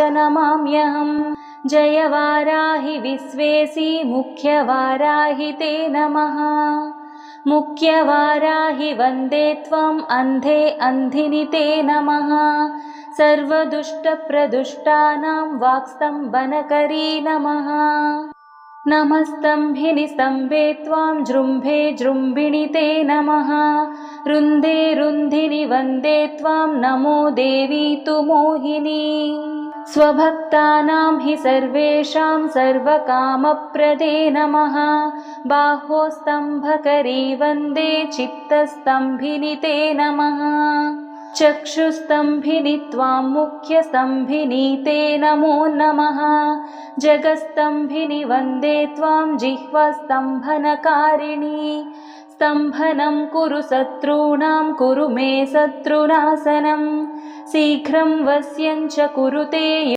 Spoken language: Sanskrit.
नमाम्यहम्। जय वाराहि विश्वेसि मुख्यवाराहि ते नमः। मुख्यवाराहि वन्दे त्वम् अन्धे अन्धिनि ते नमः। सर्वदुष्टप्रदुष्टानां वाक्स्तम्भनकरी नमः। नमस्तम्भिनि स्तम्भे त्वां जृम्भे जृम्भिणि ते नमः। रुन्धे रुन्धिनि वन्दे त्वां नमो देवी तु मोहिनी। स्वभक्तानां हि सर्वेषां सर्वकामप्रदे नमः। बाहोस्तम्भकरी वन्दे चित्तस्तम्भिनि ते नमः। चक्षुस्तम्भिनि त्वां मुख्यस्तम्भिनि ते नमो नमः। जगस्तम्भिनि वन्दे त्वां जिह्वास्तम्भनकारिणी। स्तम्भनं कुरु शत्रूणां कुरु मे शत्रुनाशनं। शीघ्रं वश्यं च कुरुते